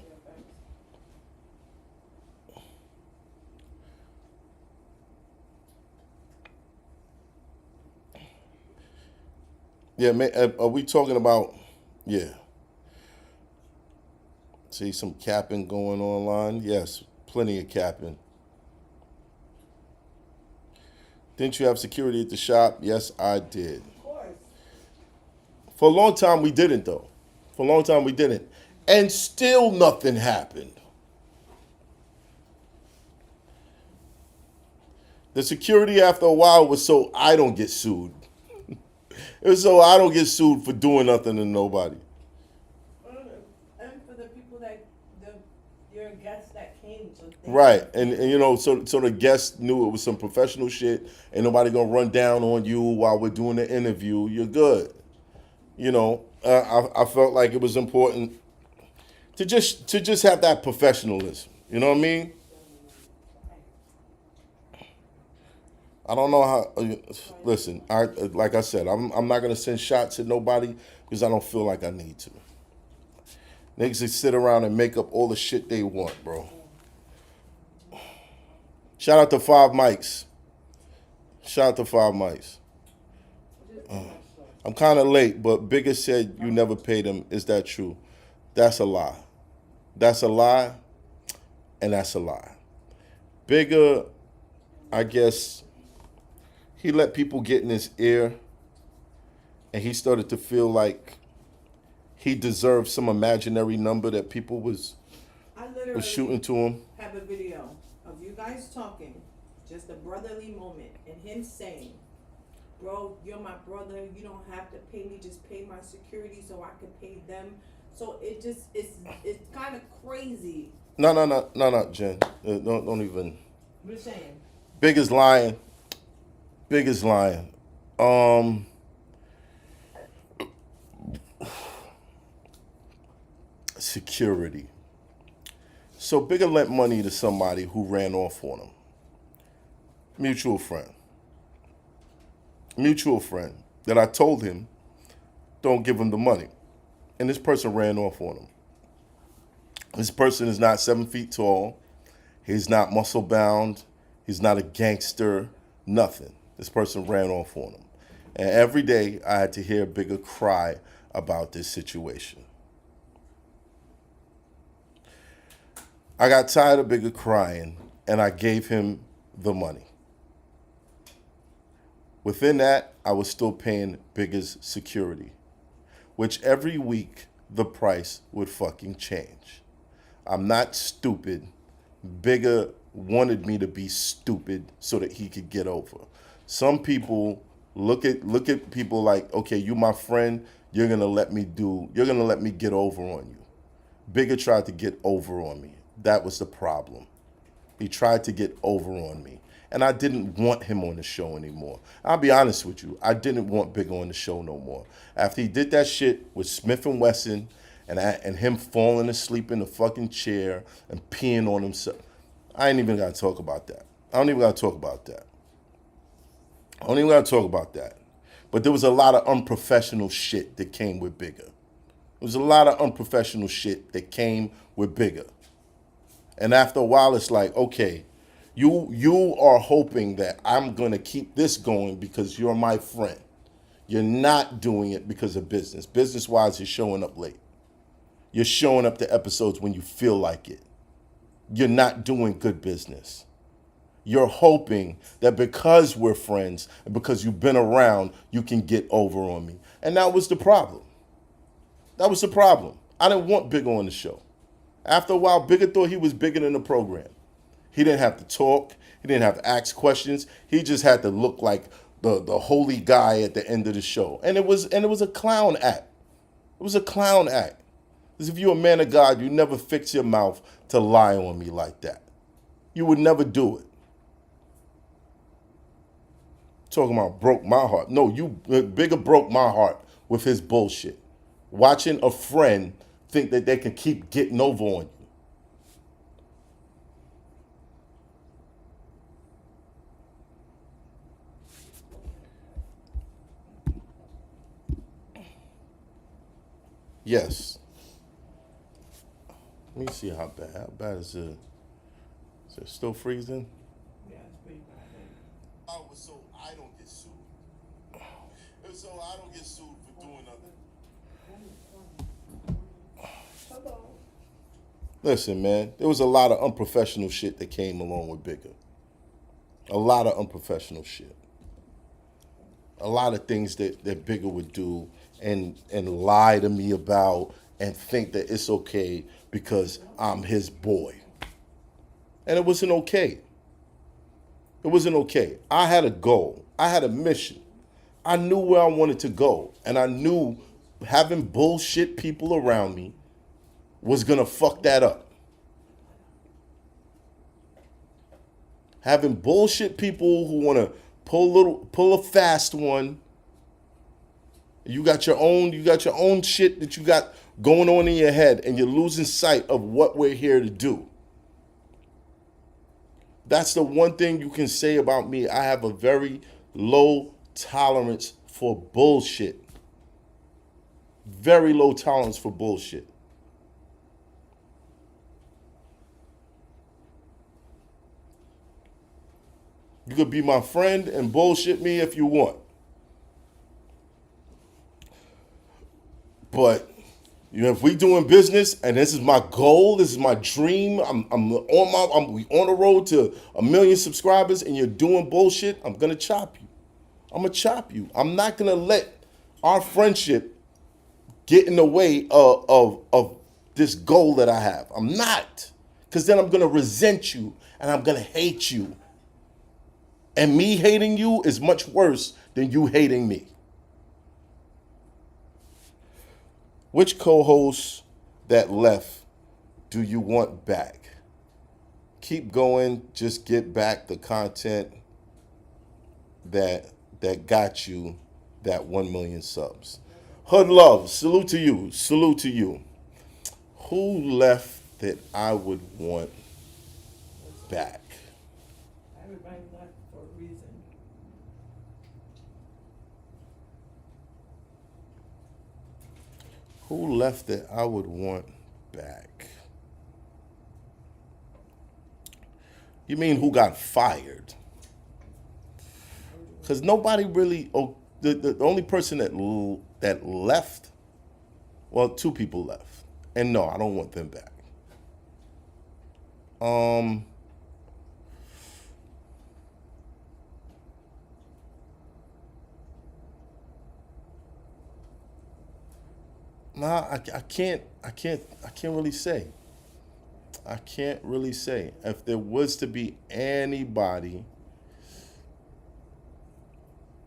Yeah, man, are we talking about, yeah. See some capping going online? Yes, plenty of capping. Didn't you have security at the shop? Yes, I did. Of course. For a long time, we didn't, though. For a long time, we didn't. And still nothing happened. The security, after a while, was so I don't get sued. It was so I don't get sued for doing nothing to nobody. And for the people your guests that came. So Right. And you know, so the guests knew it was some professional shit. Ain't nobody gonna run down on you while we're doing the interview. You're good. You know, I felt like it was important to just have that professionalism. You know what I mean? I don't know how. Listen, like I said, I'm not gonna send shots at nobody because I don't feel like I need to. Niggas that sit around and make up all the shit they want, bro. Shout out to Five Mics. Shout out to Five Mics. I'm kind of late, but Bigger said you never paid him. Is that true? That's a lie. That's a lie, and that's a lie. Bigger, I guess, he let people get in his ear, and he started to feel like he deserved some imaginary number that people was shooting to him. Have a video of you guys talking, just a brotherly moment, and him saying, "Bro, you're my brother. You don't have to pay me. Just pay my security so I can pay them." So it's kind of crazy. No, Jen. Don't even. What you saying? Big is lying. Big is lying. Security. So Bigger lent money to somebody who ran off on him. Mutual friend that I told him, don't give him the money. And this person ran off on him. This person is not 7 feet tall. He's not muscle bound. He's not a gangster, nothing. This person ran off on him. And every day I had to hear Bigger cry about this situation. I got tired of Bigger crying, and I gave him the money. Within that, I was still paying Bigger's security, which every week the price would fucking change. I'm not stupid. Bigger wanted me to be stupid so that he could get over. Some people look at people like, okay, you my friend, you're gonna let me get over on you. Bigger tried to get over on me. That was the problem. He tried to get over on me. And I didn't want him on the show anymore. I'll be honest with you. I didn't want Bigger on the show no more. After he did that shit with Smith & Wesson and him falling asleep in the fucking chair and peeing on himself, I ain't even got to talk about that. I don't even got to talk about that. But there was a lot of unprofessional shit that came with Bigger. There was a lot of unprofessional shit that came with Bigger. And after a while, it's like, okay, you are hoping that I'm going to keep this going because you're my friend. You're not doing it because of business. Business-wise, you're showing up late. You're showing up to episodes when you feel like it. You're not doing good business. You're hoping that because we're friends and because you've been around, you can get over on me. And that was the problem. That was the problem. I didn't want Bigger on the show. After a while, Bigger thought he was bigger than the program. He didn't have to talk. He didn't have to ask questions. He just had to look like the holy guy at the end of the show. And it was a clown act. It was a clown act. Because if you're a man of God, you never fix your mouth to lie on me like that. You would never do it. Talking about broke my heart. No, Bigger broke my heart with his bullshit. Watching a friend think that they can keep getting over on you. Yes. Let me see how bad. How bad is it? Is it still freezing? Yeah, it's pretty bad. So I don't get sued. So I don't get sued for doing nothing. Hello. Listen, man, there was a lot of unprofessional shit that came along with Bigger. A lot of unprofessional shit. A lot of things that Bigger would do and lie to me about and think that it's okay because I'm his boy. And it wasn't okay. It wasn't okay. I had a goal. I had a mission. I knew where I wanted to go. And I knew having bullshit people around me was going to fuck that up. Having bullshit people who want to pull a fast one. You got your own shit that you got going on in your head, and you're losing sight of what we're here to do. That's the one thing you can say about me. I have a very low tolerance for bullshit. Very low tolerance for bullshit. You could be my friend and bullshit me if you want. But if we doing business and this is my goal, this is my dream, we on the road to 1 million subscribers and you're doing bullshit, I'm gonna chop you. I'm gonna chop you. I'm not gonna let our friendship get in the way of this goal that I have. I'm not. Because then I'm gonna resent you and I'm gonna hate you. And me hating you is much worse than you hating me. Which co-host that left do you want back? Keep going. Just get back the content that got you that 1 million subs. Hood love. Salute to you. Salute to you. Who left that I would want back? Everybody left for a reason. Who left that I would want back? You mean who got fired? Because nobody really. Oh, the only person that left. Well, 2 people left, and no, I don't want them back. Nah, I can't really say. I can't really say. If there was to be anybody,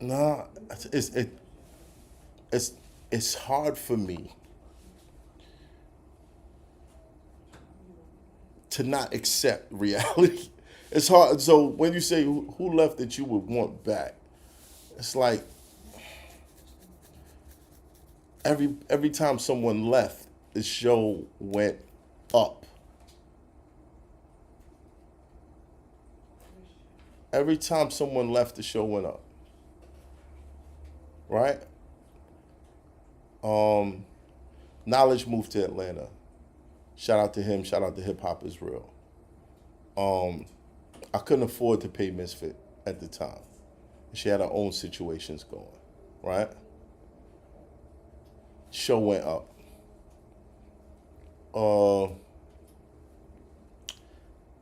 nah, it's hard for me to not accept reality. It's hard. So when you say who left that you would want back, it's like every time someone left, the show went up. Every time someone left, the show went up. Right? Knowledge moved to Atlanta. Shout out to him. Shout out to Hip Hop Is Real. I couldn't afford to pay Misfit at the time. She had her own situations going. Right? Show went up. uh,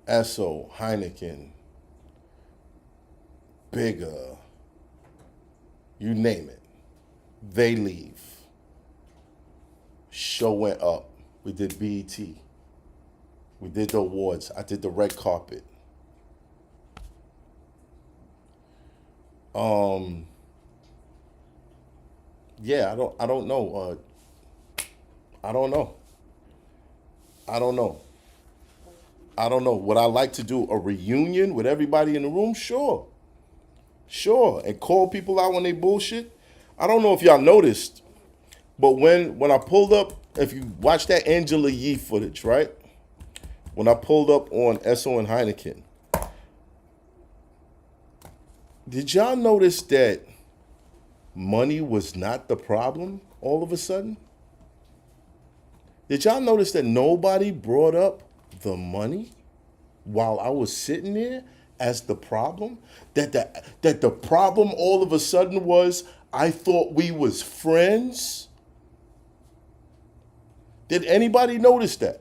Esso, Heineken, Bigger, you name it. They leave. Show went up. We did BET. We did the awards. I did the red carpet. Yeah, I don't know. I don't know. I don't know. I don't know. Would I like to do a reunion with everybody in the room? Sure. Sure. And call people out when they bullshit. I don't know if y'all noticed, but when I pulled up, if you watch that Angela Yee footage, right? When I pulled up on Esso and Heineken, did y'all notice that money was not the problem all of a sudden? Did y'all notice that nobody brought up the money while I was sitting there as the problem? That the problem all of a sudden was I thought we was friends? Did anybody notice that?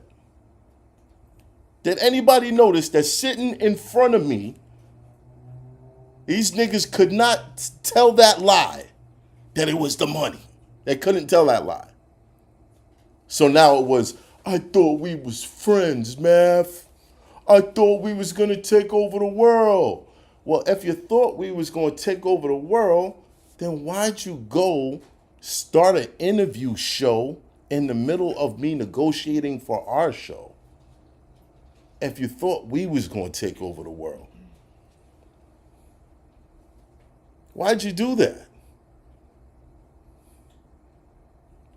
Did anybody notice that sitting in front of me, these niggas could not tell that lie that it was the money? They couldn't tell that lie. So now it was, I thought we was friends, Math. I thought we was gonna take over the world. Well, if you thought we was gonna take over the world, then why'd you go start an interview show in the middle of me negotiating for our show? If you thought we was gonna take over the world, why'd you do that?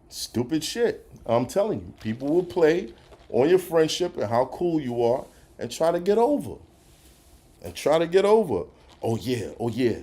Stupid shit. I'm telling you, people will play on your friendship and how cool you are and try to get over. And try to get over. Oh yeah, oh yeah.